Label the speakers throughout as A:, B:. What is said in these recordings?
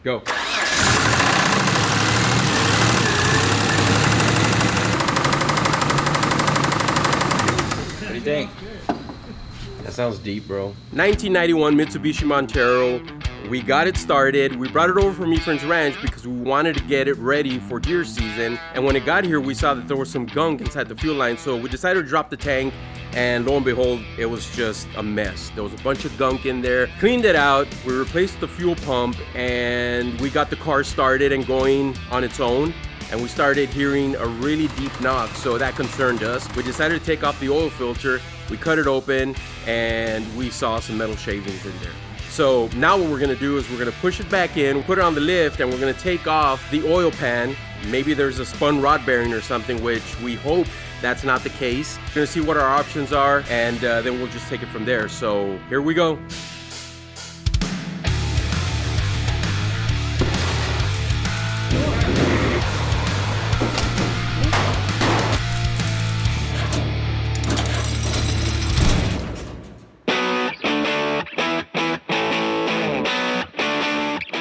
A: Go. What do you think? That sounds deep, bro. 1991 Mitsubishi Montero. We got it started. We brought it over from Efren's Ranch because we wanted to get it ready for deer season. And when it got here, we saw that there was some gunk inside the fuel line. So we decided to drop the tank, and lo and behold, it was just a mess. There was a bunch of gunk in there. Cleaned it out. We replaced the fuel pump, and we got the car started and going on its own. And we started hearing a really deep knock, so that concerned us. We decided to take off the oil filter. We cut it open, and we saw some metal shavings in there. So now what we're gonna do is we're gonna push it back in, put it on the lift, and we're gonna take off the oil pan. Maybe there's a spun rod bearing or something, which we hope that's not the case. We're gonna see what our options are, and then we'll just take it from there. So here we go.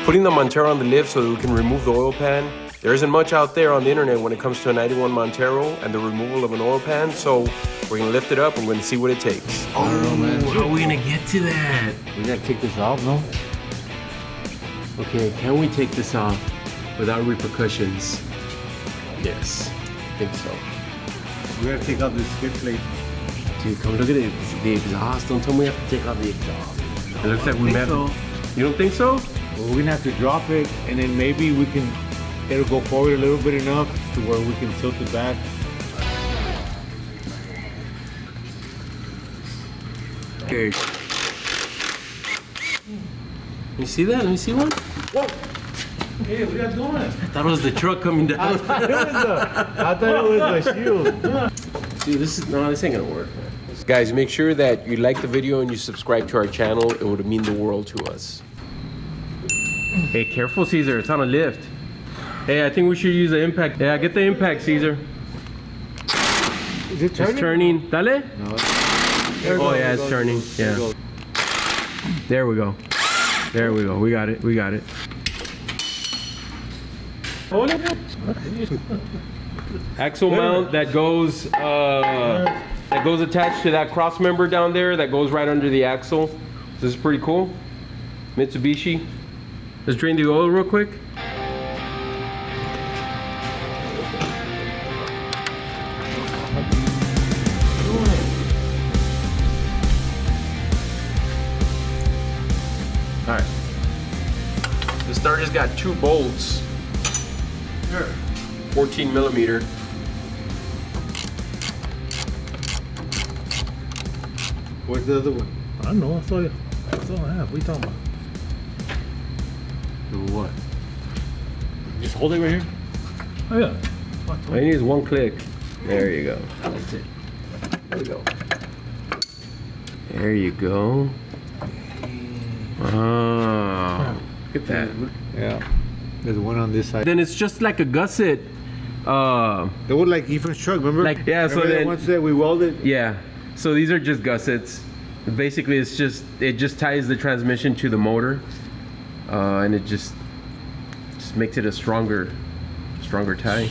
A: Putting the Montero on the lift so that we can remove the oil pan. There isn't much out there on the internet when it comes to a 91 Montero and the removal of an oil pan, so we're gonna lift it up and we're gonna see what it takes.
B: I don't know, man.
A: How are we gonna get to that?
B: We gotta take this off, no?
A: Okay, can we take this off without repercussions? Yes, I think so.
B: We gotta take off this skid plate.
A: Dude, come look at it. The exhaust. Don't tell me we have to take off the exhaust. It looks like we have.
B: So.
A: You don't think so?
B: Well, we're gonna have to drop it, and then maybe we can, it'll go forward a little bit enough to where we can tilt it back.
A: Okay. You see that? Let me see one.
B: Whoa! Hey, what are you doing?
A: I thought it was the truck coming down.
B: I thought it was the shield.
A: See, this ain't gonna work. Guys, make sure that you like the video and you subscribe to our channel. It would mean the world to us. Hey, careful, Caesar. It's on a lift. Hey, I think we should use the impact. Yeah, get the impact, Caesar.
B: Is it turning?
A: It's turning. Dale?
B: No.
A: Oh, yeah, it's turning. Yeah. There we go. There we go. We got it. We got it. Axle mount that goes attached to that cross member down there that goes right under the axle. This is pretty cool. Mitsubishi. Let's drain the oil real quick. All right. The starter's got 2 bolts.
B: Sure.
A: 14 millimeter.
B: Where's the other one?
C: I don't know. That's all I have. What are you talking about?
A: Do what?
B: Just hold it right here.
C: Oh, yeah.
A: All you need is one click. There you go. That's it. There we go. There you go. Oh, look at that.
B: Yeah. There's one on this side.
A: Then it's just like a gusset.
B: They were like Efren's truck, remember?
A: Like, yeah, so
B: remember
A: then-
B: once that we welded.
A: Yeah. So these are just gussets. Basically, it just ties the transmission to the motor, and it just makes it a stronger tie.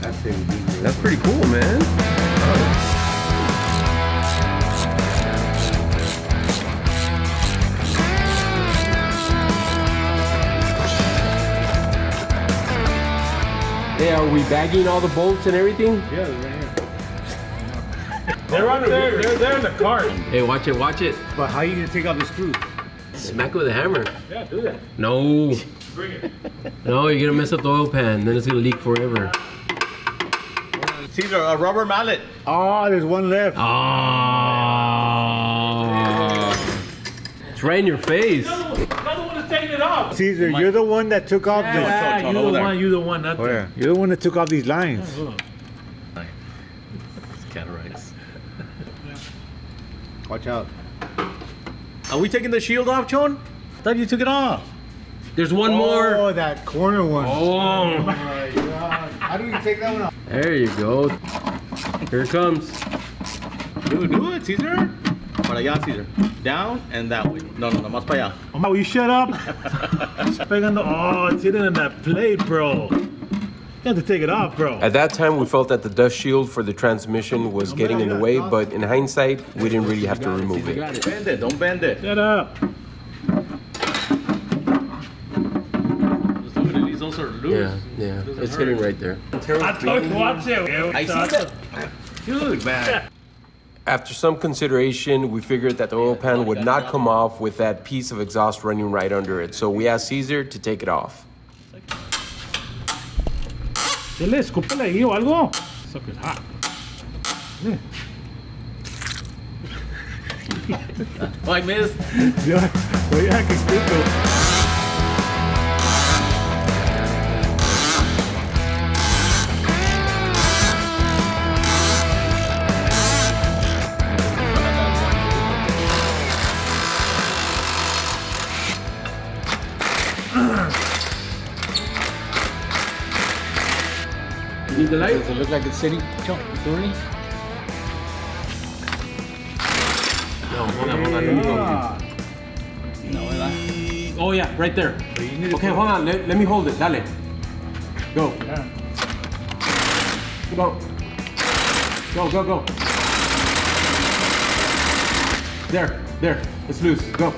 A: That's pretty cool, man. Yeah, are we bagging all the bolts and everything?
B: Yeah, they're right here.
C: They're right there. They're in the cart.
A: Hey, watch it, watch it.
B: But how are you gonna take out the screws?
A: Smack it with a hammer.
C: Yeah, do that.
A: No.
C: Bring it.
A: No, you're gonna mess up the oil pan. Then it's gonna leak forever.
C: Caesar, a rubber mallet.
B: Oh, there's one left.
A: Oh. It's right in your face.
C: Another one is taking it off.
B: Caesar, you're the one that took off this.
C: Yeah, you're the one, not
B: Oh, yeah. You're the one that took off these lines.
C: Cataracts.
B: Watch out.
C: Are we taking the shield off, Chon? I thought you took it off.
A: There's one more.
B: Oh, that corner one.
A: Oh.
B: My God. How do we take that one off?
A: There you go. Here it comes.
C: Do it, Caesar. Para allá, Caesar. Down and that way. No, más para allá.
B: Oh, you shut up. It's pegando. Oh, it's hitting in that plate, bro. You have to take it off, bro.
A: At that time, we felt that the dust shield for the transmission was getting in the way, but in hindsight, we didn't really have to remove it.
C: Bend it, don't bend it.
B: Shut up.
C: Just look at it, these also are loose.
A: Yeah, it's hitting right there.
B: I told you, watch it.
C: I see that. Dude, man.
A: After some consideration, we figured that the oil pan would not come off with that piece of exhaust running right under it, so we asked Caesar to take it off.
B: Dile, escúpele ahí o algo. Sucker's hot.
C: Oh, I missed.
B: Oye, que escrito.
A: You need the light?
C: Does it look like it's city? Hold on.
A: Oh yeah, right there. Okay, hold on. Let me hold it. Dale. Go. Go. Go. There. It's loose. Go.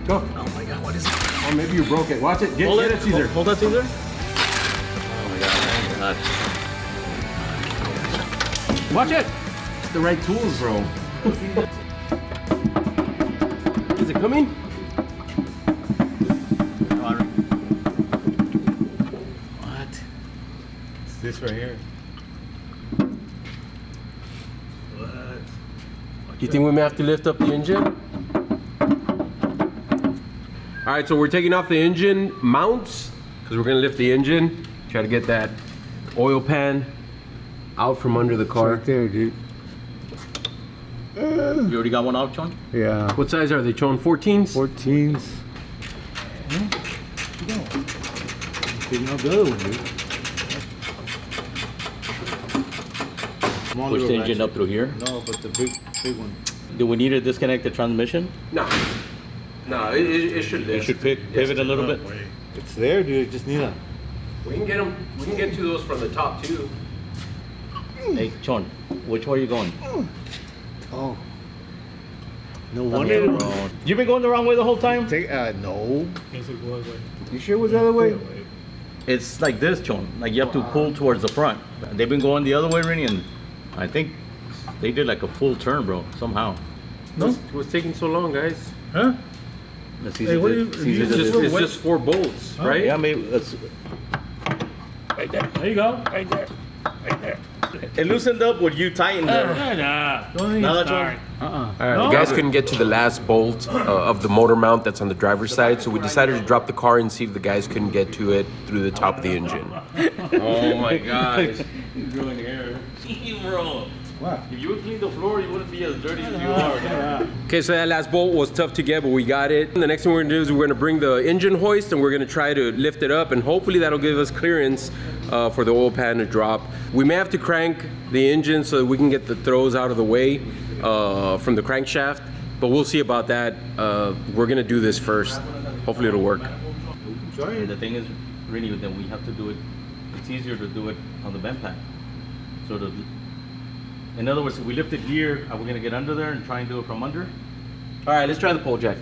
C: Oh my God, what is it?
A: Oh, maybe you broke it. Watch it. Get it, Caesar.
C: Hold that, Caesar. Oh my God.
A: Watch it. It's the right tools, bro. Is it coming?
C: What?
B: It's this right here.
A: You think we may have to lift up the engine? All right, so we're taking off the engine mounts because we're gonna lift the engine, try to get that oil pan out from under the car.
B: Right there, dude.
C: You already got one off, John?
B: Yeah.
A: What size are they, Chon? 14s?
B: 14s. Taking out the other one, dude. Small
C: Push the
B: little
C: engine
B: ratchet.
C: up through here.
B: No, but the big one.
C: Do we need to disconnect the transmission?
A: No, it should lift.
C: It should pivot a little bit.
B: It's there, dude. Just need a.
A: We can get to those from the top too.
C: Hey, Chon, which way are you going?
B: Oh. No
C: Down
B: wonder.
C: the road. You been going the wrong way the whole time?
B: Take. No. You sure it was the other way?
C: It's like this, Chon. Like you have to pull towards the front. They've been going the other way, Rennie, and I think they did like a full turn, bro. Somehow.
A: No, it was taking so long, guys.
B: Huh?
C: Hey,
B: what do you-
A: It's just 4 bolts, right?
C: Yeah, maybe that's.
B: Right there. There you go. Right there. Right there.
C: It loosened up when you tightened it.
B: Don't
C: Now
B: even
C: that's one.
B: start.
A: All right, the guys couldn't get to the last bolt of the motor mount that's on the driver's side, so we decided to drop the car and see if the guys couldn't get to it through the top of the engine. Oh my gosh.
C: He's growing hair. Bro.
B: What?
C: If you would clean the floor, you wouldn't be as dirty as you are.
A: Okay, so that last bolt was tough to get, but we got it. And the next thing we're gonna do is we're gonna bring the engine hoist and we're gonna try to lift it up, and hopefully that'll give us clearance for the oil pan to drop. We may have to crank the engine so that we can get the throws out of the way from the crankshaft, but we'll see about that. We're gonna do this first. Hopefully it'll work.
C: The thing is, really, then we have to do it. It's easier to do it on the vent pack. So in other words, if we lift it here, are we gonna get under there and try and do it from under?
A: All right, let's try the pole jack.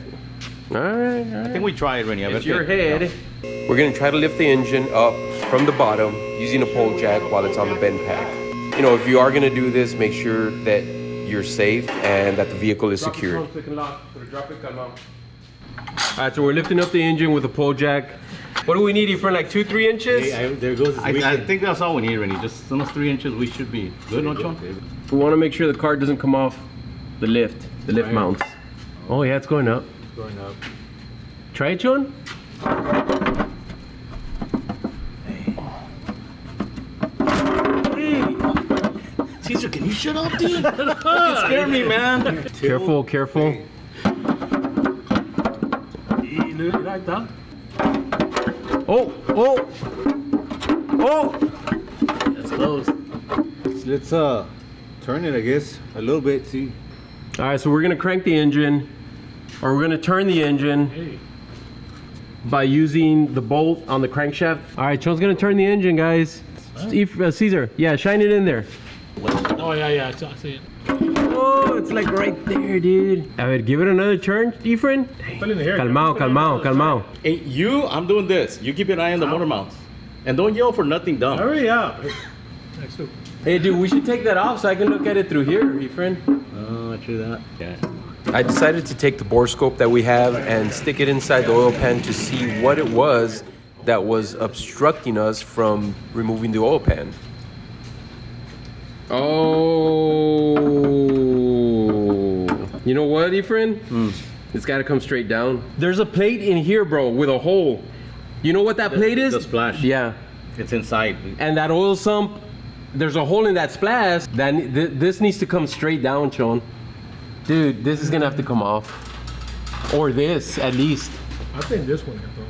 A: All right.
C: I think we tried, Rennie.
A: It's your head. We're gonna try to lift the engine up from the bottom using a pole jack while it's on the bend pack. You know, if you are gonna do this, make sure that you're safe and that the vehicle is secured. All right, so we're lifting up the engine with a pole jack. What do we need for like 2-3 inches?
B: Hey, there goes his
C: I
B: weekend.
C: think that's all we need, Rennie. Just almost 3 inches, we should be good, no, John?
A: We want to make sure the car doesn't come off the lift mounts. Oh yeah, it's going up.
B: Going up.
A: Try it, John.
C: Caesar, can you shut up, dude? You scare me, man.
A: Careful, careful. Oh, oh, oh!
C: It's close.
B: Let's turn it, I guess, a little bit. See.
A: All right, so we're gonna crank the engine, or we're gonna turn the engine by using the bolt on the crankshaft. All right, Sean's gonna turn the engine, guys. Caesar, yeah, shine it in there.
D: Oh, yeah, I see it.
A: Oh, it's like right there, dude. A ver, give it another turn, Efren. Calmao, calmao, calmao.
C: Hey, I'm doing this. You keep an eye on the motor mounts. And don't yell for nothing dumb.
D: Hurry up. Next two.
A: Hey, dude, we should take that off so I can look at it through here, Efren.
C: Oh, true that. Yeah.
A: I decided to take the bore scope that we have and stick it inside the oil pan to see what it was that was obstructing us from removing the oil pan. Oh, you know what, Efren? It's got to come straight down. There's a plate in here, bro, with a hole. You know what that plate is?
C: The splash.
A: Yeah.
C: It's inside.
A: And that oil sump, there's a hole in that splash. This needs to come straight down, Sean. Dude, this is gonna have to come off. Or this, at least.
D: I think this one can go.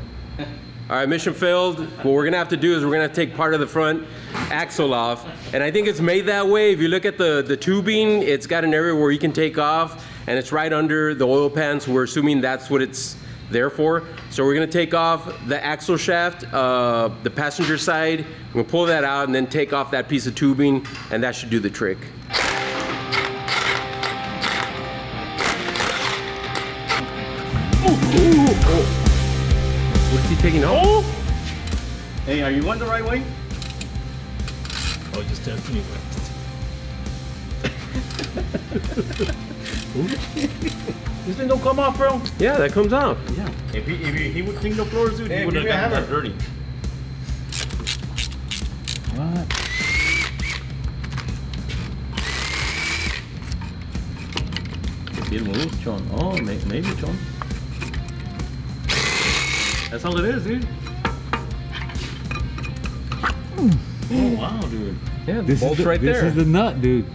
A: All right, mission failed. What we're gonna have to do is we're gonna take part of the front axle off. And I think it's made that way. If you look at the tubing, it's got an area where you can take off, and it's right under the oil pan, so we're assuming that's what it's there for. So we're gonna take off the axle shaft, the passenger side. We'll pull that out and then take off that piece of tubing, and that should do the trick. What's he taking off?
C: Oh! Hey, are you going the right way?
D: Oh, just testing you. This thing don't come off, bro.
A: Yeah, that comes off.
C: Yeah. If he would clean the floors, dude, he would have gotten that dirty. What? See it moves, Sean. Oh, maybe, Sean. That's all it is, dude. Oh, wow, dude.
A: Yeah, the bolt's right there.
B: This is the nut, dude.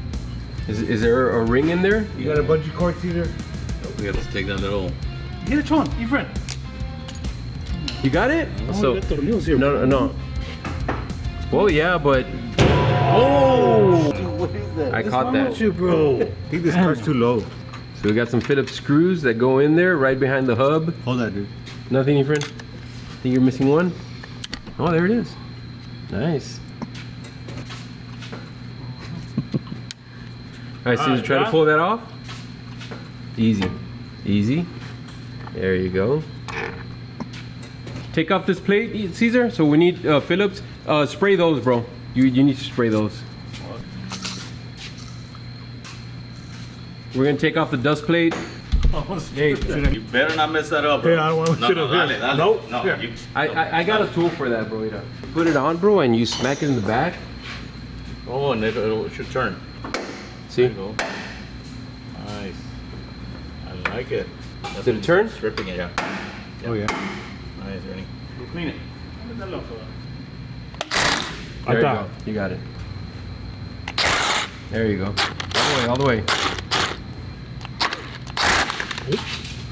A: Is there a ring in there?
B: You got a bungee cord, Caesar?
C: We have to take that little.
D: Get it, Sean. Your friend.
A: You got it?
D: Oh, you got tornillos here.
A: No. Well, yeah, but... Oh!
B: What is that?
A: I caught that.
D: You, bro.
B: I think this car's too low.
A: So we got some Phillips screws that go in there right behind the hub.
B: Hold that, dude.
A: Nothing, your friend? Think you're missing one? Oh, there it is. Nice. All right, Caesar, try to pull that off. Easy. Easy. There you go. Take off this plate, Caesar. So we need Phillips. Spray those, bro. You need to spray those. We're gonna take off the dust plate.
C: Hey, you better not mess that up, bro.
D: Hey, I don't want to sit up here.
C: Dale.
D: Nope.
C: No,
D: Here.
A: I got a tool for that, bro. You put it on, bro, and you smack it in the back.
C: Oh, and it should turn.
A: See?
C: There you go. Nice. I like it. That's
A: Did it turn?
C: Stripping it, yeah.
B: Oh, yeah.
C: Nice, Ernie. We'll clean it.
A: There you go. You got it. There you go. All the way.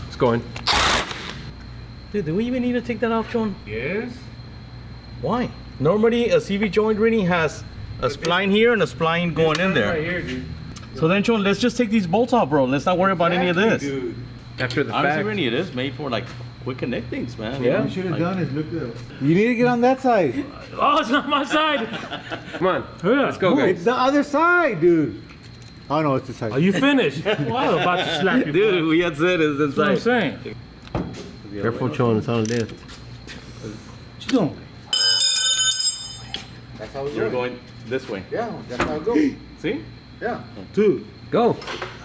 A: It's going.
C: Dude, do we even need to take that off, Sean?
B: Yes.
C: Why? Normally, a CV joint reading has a spline here and a spline going in there.
B: Right here, dude.
C: So then, Sean, let's just take these bolts off, bro. Let's not worry about any of this.
B: Dude.
A: After the
C: Honestly,
A: fact.
C: Ernie, it is made for like quick connectings, man.
A: Yeah.
B: What you should have done is look at. You need to get on that side.
D: Oh, it's not my side.
A: Come on.
D: Yeah.
A: Let's go, guys.
B: It's the other side, dude. Oh no, it's the side.
D: Are you finished? Well, I was about to slap you.
C: Dude, we had said it's
D: That's what I'm
C: inside.
D: saying.
A: Careful, Sean. It's on a lift.
D: What you doing?
B: That's how it
C: You're
B: goes.
C: going this way.
B: Yeah, that's how it goes.
C: See?
B: Yeah.
D: Dude,
A: Go.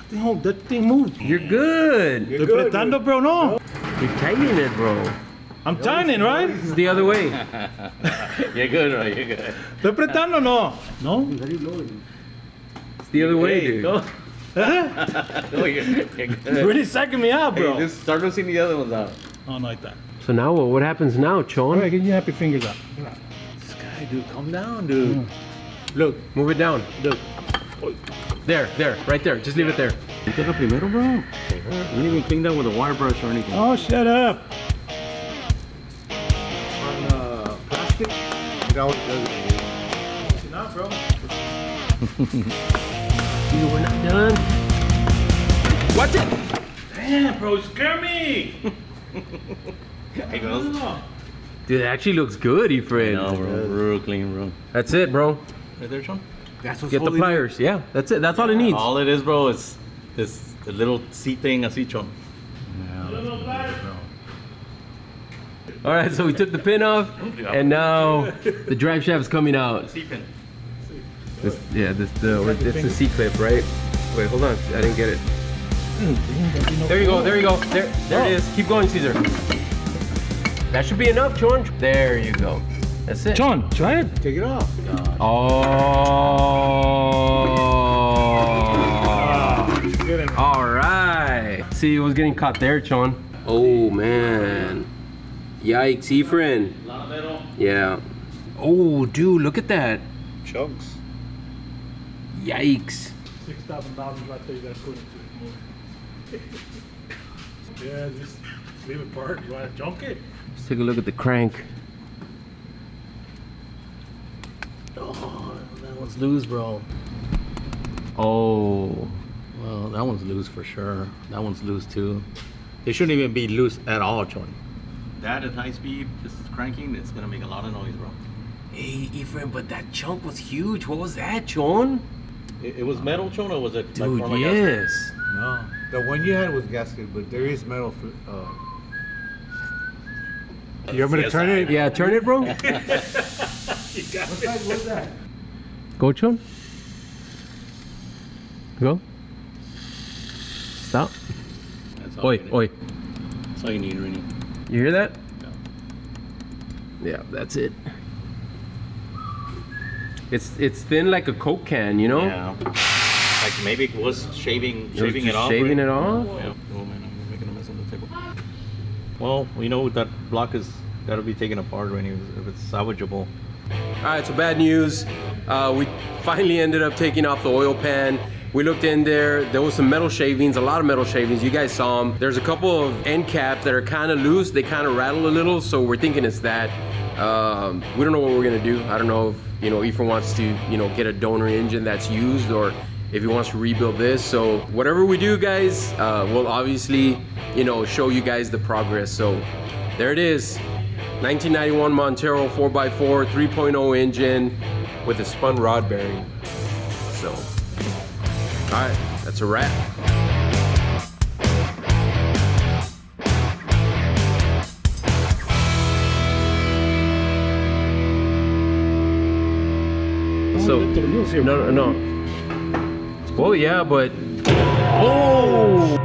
D: that thing moved.
A: You're good.
D: Estoy apretando, bro, no.
A: You're tightening it, bro.
D: I'm tightening, right?
A: It's the other way.
C: You're good, right? You're good.
D: Estoy apretando, no. No?
A: It's the other way,
C: Hey,
A: dude.
C: go. No, you're good.
D: You're really psyching me out, bro.
C: Hey, just start loosening the other ones out.
D: Oh, not like that.
A: So now what happens now, Sean?
D: All right, get your happy fingers out.
B: This guy, dude, calm down, dude.
A: Look, move it down.
D: Look.
A: There, right there. Just leave it there.
C: You took up primero, bro? You didn't even clean that with a wire brush or anything.
D: Oh, shut up.
B: On plastic, look how it does it.
D: It's not, bro.
A: We're not done. Watch it.
D: Damn, bro, you scare me.
C: Hey, girls.
A: Dude, it actually looks good, Efrain.
C: No, bro. Real clean, bro.
A: That's it, bro.
C: Right there, Sean?
B: That's what's
A: Get the
B: holding it.
A: pliers. Yeah, that's it. That's all it needs.
C: All it is, bro, is this the little seat thing, así, Sean.
A: All right, so we took the pin off, and now the drive shaft is coming out.
C: Seat pin.
A: It's the C clip, right? Wait, hold on. I didn't get it. There you go. There you go. There it is. Keep going, Caesar. That should be enough, Sean. There you go. That's it.
D: John, try it.
B: Take it off.
A: Oh.
D: Get him.
A: All right. See, it was getting caught there, Sean. Oh man. Yikes, Efrain.
C: A lot of metal.
A: Yeah. Oh, dude, look at that.
B: Chunks.
A: Yikes.
D: $6,000 right there. You gotta put into it. Yeah, just leave it parked. You wanna junk it?
A: Let's take a look at the crank.
C: Oh, that one's loose, bro.
A: Oh.
C: Well, that one's loose for sure. That one's loose too. It shouldn't even be loose at all, Sean. That at high speed, just cranking, it's gonna make a lot of noise, bro.
A: Hey, Efrain, but that chunk was huge. What was that, Sean?
C: It was metal, Sean, or was it
A: Dude,
C: form of
A: yes.
B: No. The one you had was gasket, but there is metal. You want me to turn it?
A: Yeah, turn it, bro.
B: What's that?
A: Go, Sean. Go. Stop.
C: That's all
A: Oi,
C: you need.
A: oi.
C: That's all you need, really.
A: You hear that?
C: Yeah.
A: Yeah, that's it. It's thin like a Coke can, you know?
C: Yeah. Like maybe it was shaving
A: It was
C: it
A: just
C: off.
A: Shaving
C: right?
A: it off?
C: Yeah. Oh man, I'm making a mess on the table. Well, you know that block is gotta be taken apart right if it's salvageable.
A: All right, so bad news. We finally ended up taking off the oil pan. We looked in there. There was some metal shavings, a lot of metal shavings. You guys saw them. There's a couple of end caps that are kind of loose. They kind of rattle a little, so we're thinking it's that. We don't know what we're gonna do. I don't know if Efrain wants to get a donor engine that's used, or if he wants to rebuild this. So whatever we do, guys, we'll obviously show you guys the progress. So there it is. 1991 Montero 4x4 3.0 engine with a spun rod bearing. So, all right, that's a wrap. So, no. Well, yeah, but, oh!